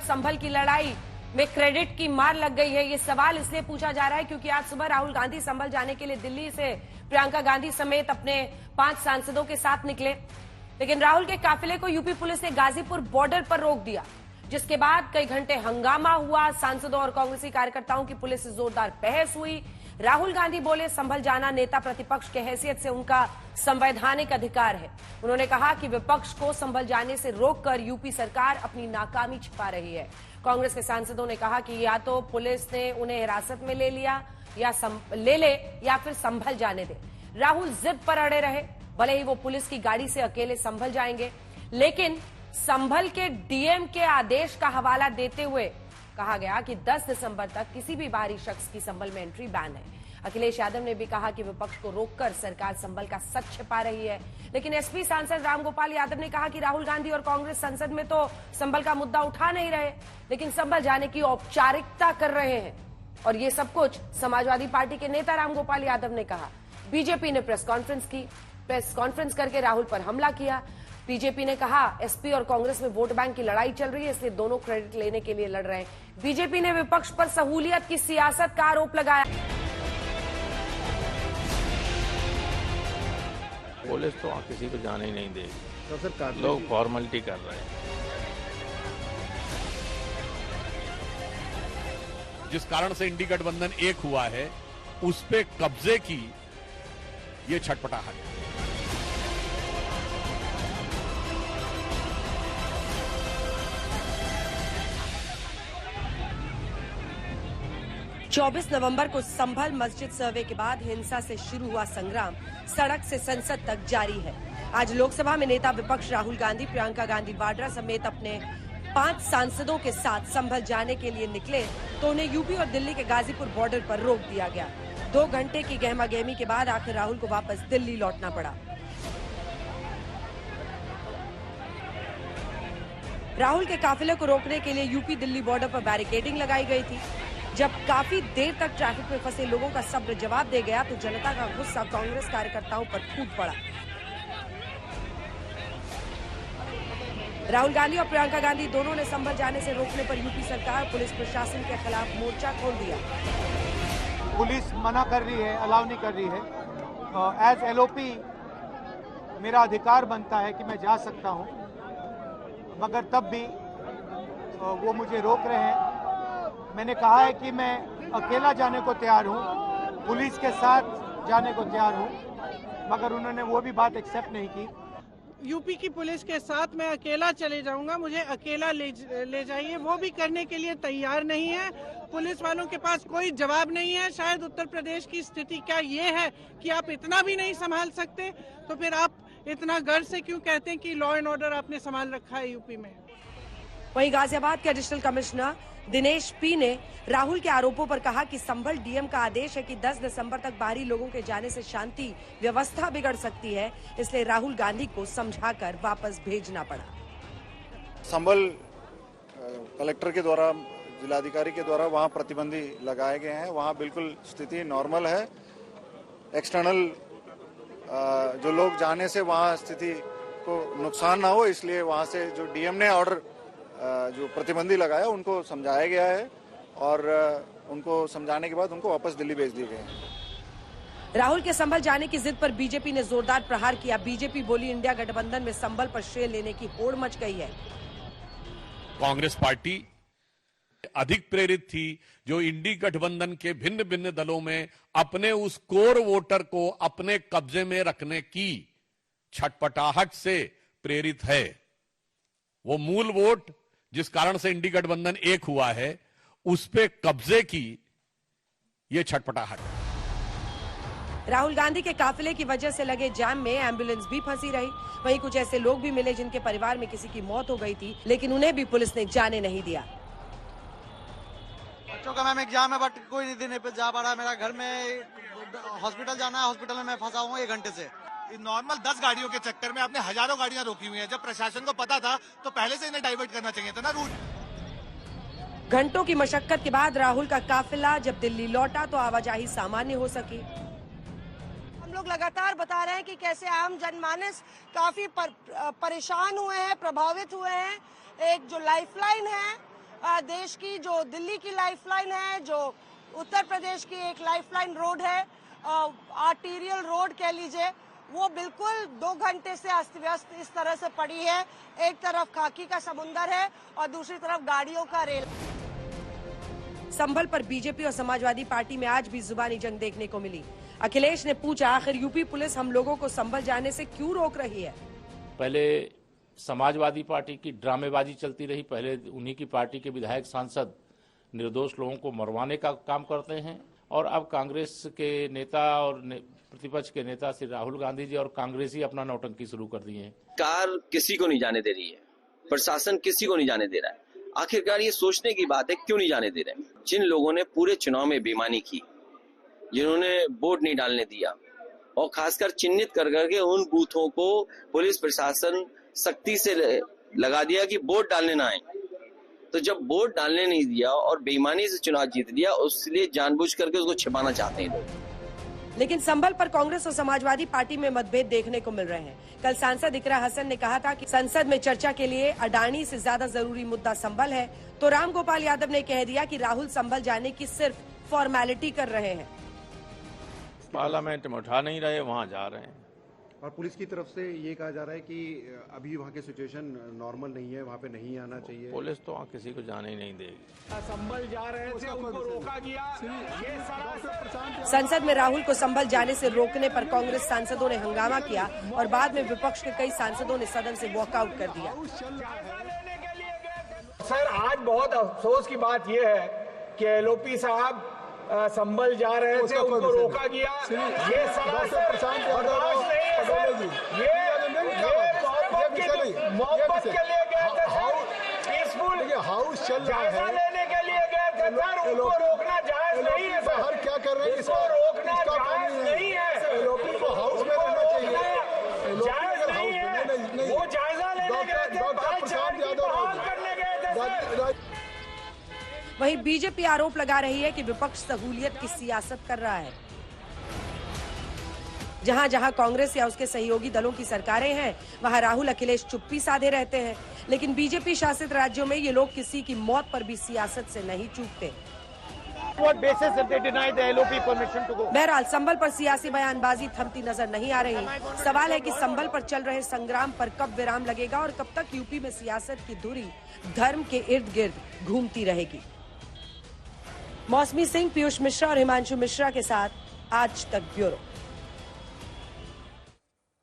संभल की लड़ाई में क्रेडिट की मार लग गई है। ये सवाल इसलिए पूछा जा रहा है क्योंकि आज सुबह राहुल गांधी संभल जाने के लिए दिल्ली से प्रियंका गांधी समेत अपने 5 सांसदों के साथ निकले, लेकिन राहुल के काफिले को यूपी पुलिस ने गाजीपुर बॉर्डर पर रोक दिया, जिसके बाद कई घंटे हंगामा हुआ। सांसदों और कांग्रेसी कार्यकर्ताओं की पुलिस से जोरदार बहस हुई। राहुल गांधी बोले, संभल जाना नेता प्रतिपक्ष के हैसियत से उनका संवैधानिक अधिकार है। उन्होंने कहा कि विपक्ष को संभल जाने से रोककर यूपी सरकार अपनी नाकामी छिपा रही है। कांग्रेस के सांसदों ने कहा कि या तो पुलिस ने उन्हें हिरासत में ले लिया या फिर संभल जाने दे। राहुल जिद पर अड़े रहे, भले ही वो पुलिस की गाड़ी से अकेले संभल जाएंगे, लेकिन संभल के डीएम के आदेश का हवाला देते हुए कहा गया कि 10 दिसंबर तक किसी भी बाहरी शख्स की संभल में एंट्री बैन है। अखिलेश यादव ने भी कहा कि विपक्ष को रोककर सरकार संभल का सच छिपा रही है, लेकिन एसपी सांसद रामगोपाल यादव ने कहा कि राहुल गांधी और कांग्रेस संसद में तो संभल का मुद्दा उठा नहीं रहे, लेकिन संभल जाने की औपचारिकता कर रहे हैं, और ये सब कुछ समाजवादी पार्टी के नेता रामगोपाल यादव ने कहा। बीजेपी ने प्रेस कॉन्फ्रेंस करके राहुल पर हमला किया। बीजेपी ने कहा एसपी और कांग्रेस में वोट बैंक की लड़ाई चल रही है, इसलिए दोनों क्रेडिट लेने के लिए लड़ रहे हैं। बीजेपी ने विपक्ष पर सहूलियत की सियासत का आरोप लगाया। पुलिस तो किसी को जाने ही नहीं देगी, तो सर लोग फॉर्मेलिटी कर रहे हैं। जिस कारण से इंडी गठबंधन एक हुआ है, उस पे कब्जे की ये छटपटाहट है। चौबीस नवंबर को संभल मस्जिद सर्वे के बाद हिंसा से शुरू हुआ संग्राम सड़क से संसद तक जारी है। आज लोकसभा में नेता विपक्ष राहुल गांधी, प्रियंका गांधी वाड्रा समेत अपने 5 सांसदों के साथ संभल जाने के लिए निकले तो उन्हें यूपी और दिल्ली के गाजीपुर बॉर्डर पर रोक दिया गया। 2 घंटे की गहमागहमी के बाद आखिर राहुल को वापस दिल्ली लौटना पड़ा। राहुल के काफिले को रोकने के लिए यूपी दिल्ली बॉर्डर पर बैरिकेडिंग लगाई गई थी। जब काफी देर तक ट्रैफिक में फंसे लोगों का सब्र जवाब दे गया तो जनता का गुस्सा कांग्रेस कार्यकर्ताओं पर फूट पड़ा। राहुल गांधी और प्रियंका गांधी दोनों ने संभल जाने से रोकने पर यूपी सरकार, पुलिस प्रशासन के खिलाफ मोर्चा खोल दिया। पुलिस मना कर रही है, अलाउ नहीं कर रही है। एज एलओपी मेरा अधिकार बनता है कि मैं जा सकता हूं, मगर तब भी वो मुझे रोक रहे हैं। मैंने कहा है कि मैं अकेला जाने को तैयार हूं, पुलिस के साथ जाने को तैयार हूं, मगर उन्होंने वो भी बात एक्सेप्ट नहीं की। यूपी की पुलिस के साथ मैं अकेला चले जाऊंगा, मुझे अकेला ले जाइए, वो भी करने के लिए तैयार नहीं है। पुलिस वालों के पास कोई जवाब नहीं है। शायद उत्तर प्रदेश की स्थिति क्या ये है कि आप इतना भी नहीं संभाल सकते, तो फिर आप इतना गर्व से क्यों कहते हैं कि लॉ एंड ऑर्डर आपने संभाल रखा है यूपी में। वहीं गाजियाबाद के एडिशनल कमिश्नर दिनेश पी ने राहुल के आरोपों पर कहा कि संभल डीएम का आदेश है कि 10 दिसंबर तक बाहरी लोगों के जाने से शांति व्यवस्था बिगड़ सकती है, इसलिए राहुल गांधी को समझाकर वापस भेजना पड़ा। संभल कलेक्टर के द्वारा, जिलाधिकारी के द्वारा वहां प्रतिबंधी लगाए गए हैं। वहां बिल्कुल स्थिति नॉर्मल है। एक्सटर्नल जो लोग जाने से वहां स्थिति को नुकसान ना हो, इसलिए वहां से जो डीएम ने ऑर्डर जो प्रतिबंधी लगाया उनको समझाया गया है, और उनको समझाने के बाद उनको वापस दिल्ली भेज दिए गए हैं। राहुल के संभल जाने की जिद पर बीजेपी ने जोरदार प्रहार किया। बीजेपी बोली इंडिया गठबंधन में संभल पर श्रेय लेने की होड़ मच गई है। कांग्रेस पार्टी अधिक प्रेरित थी जो इंडी गठबंधन के भिन्न भिन्न दलों में अपने उस कोर वोटर को अपने कब्जे में रखने की छटपटाहट से प्रेरित है। वो मूल वोट जिस कारण से इंडी गठबंधन एक हुआ है, उस पे कब्जे की ये छटपटाहट। राहुल गांधी के काफिले की वजह से लगे जाम में एम्बुलेंस भी फंसी रही। वहीं कुछ ऐसे लोग भी मिले जिनके परिवार में किसी की मौत हो गई थी, लेकिन उन्हें भी पुलिस ने जाने नहीं दिया। बच्चों का मैम एग्जाम है, बट कोई नहीं जा पा रहा। मेरा घर में हॉस्पिटल जाना है, हॉस्पिटल में मैं फंसा हूँ 1 घंटे से। नॉर्मल 10 गाड़ियों के चक्कर में आपने हजारों गाड़ियां रोकी हुई हैं। जब प्रशासन को पता था तो पहले से इन्हें डाइवर्ट करना चाहिए था ना रूट। घंटों की मशक्कत के बाद राहुल का काफिला जब दिल्ली लौटा तो आवाजाही सामान्य हो सकी। हम लोग लगातार बता रहे हैं कि कैसे आम जनमानस काफी परेशान हुए हैं, प्रभावित हुए हैं। एक जो लाइफलाइन है देश की जो दिल्ली की लाइफलाइन है, जो उत्तर प्रदेश की एक लाइफलाइन रोड है, आर्टीरियल रोड कह लीजिए, वो बिल्कुल 2 घंटे से अस्त व्यस्त इस तरह से पड़ी है। एक तरफ खाकी का समुंदर है और दूसरी तरफ गाड़ियों का रेल। संभल पर बीजेपी और समाजवादी पार्टी में आज भी जुबानी जंग देखने को मिली। अखिलेश ने पूछा, आखिर यूपी पुलिस हम लोगों को संभल जाने से क्यों रोक रही है? पहले समाजवादी पार्टी की ड्रामेबाजी चलती रही, पहले उन्हीं की पार्टी के विधायक सांसद निर्दोष लोगों को मरवाने का काम करते हैं, और अब कांग्रेस के नेता और प्रतिपक्ष के नेता श्री राहुल गांधी जी और कांग्रेस ही अपना नौटंकी शुरू कर दिए हैं। सरकार किसी को नहीं जाने दे रही है, प्रशासन किसी को नहीं जाने दे रहा है। आखिरकार ये सोचने की बात है, क्यों नहीं जाने दे रहे? जिन लोगों ने पूरे चुनाव में बेईमानी की, जिन्होंने वोट नहीं डालने दिया, और खासकर चिन्हित कर करके उन बूथों को पुलिस प्रशासन सख्ती से लगा दिया कि वोट डालने ना आए। तो जब वोट डालने नहीं दिया और बेईमानी से चुनाव जीत लिया, उसलिए जानबूझ करके उसको छिपाना चाहते हैं लोग। लेकिन संभल पर कांग्रेस और समाजवादी पार्टी में मतभेद देखने को मिल रहे हैं। कल सांसद इकरा हसन ने कहा था कि संसद में चर्चा के लिए अडानी से ज्यादा जरूरी मुद्दा संभल है, तो रामगोपाल यादव ने कह दिया कि राहुल संभल जाने की सिर्फ फॉर्मेलिटी कर रहे हैं। पार्लियामेंट में उठा नहीं रहे, वहाँ जा रहे हैं। और पुलिस की तरफ से ये कहा जा रहा है कि अभी वहाँ की सिचुएशन नॉर्मल नहीं है, वहाँ पे नहीं आना चाहिए। पुलिस तो वहाँ किसी को जाने ही नहीं देगी। संभल जा रहे थे, उनको रोका गया। ये संसद में राहुल को संभल जाने से रोकने पर कांग्रेस सांसदों ने हंगामा किया और बाद में विपक्ष के कई सांसदों ने सदन से वॉकआउट कर दिया। सर, आज बहुत अफसोस की बात यह है कि एलओपी साहब संभल जा रहे थे, उनको रोका गया। ये सरासर बर्दाश्त नहीं है सर। ये मोहब्बत के लिए गए थे सर, पीसफुल हाउस चल रहा है, जायजा लेने के लिए गए थे सर, उनको रोकना जायज नहीं है सर। बाहर क्या कर रहे हैं, इसको रोकना जायज नहीं है। एलओपी को हाउस में रहना चाहिए, जायज नहीं है। वो जायजा लेने गए थे, भाईचारे की बहाल करने गए थे सर। वहीं बीजेपी आरोप लगा रही है कि विपक्ष सहूलियत की सियासत कर रहा है। जहां जहां कांग्रेस या उसके सहयोगी दलों की सरकारें हैं, वहां राहुल अखिलेश चुप्पी साधे रहते हैं, लेकिन बीजेपी शासित राज्यों में ये लोग किसी की मौत पर भी सियासत से नहीं चूकते। बहरहाल संभल पर सियासी बयानबाजी थमती नजर नहीं आ रही। सवाल है कि संभल पर चल रहे संग्राम पर कब विराम लगेगा और कब तक यूपी में सियासत की धुरी धर्म के इर्द गिर्द घूमती रहेगी। मौसमी सिंह, पीयूष मिश्रा और हिमांशु मिश्रा के साथ आज तक ब्यूरो।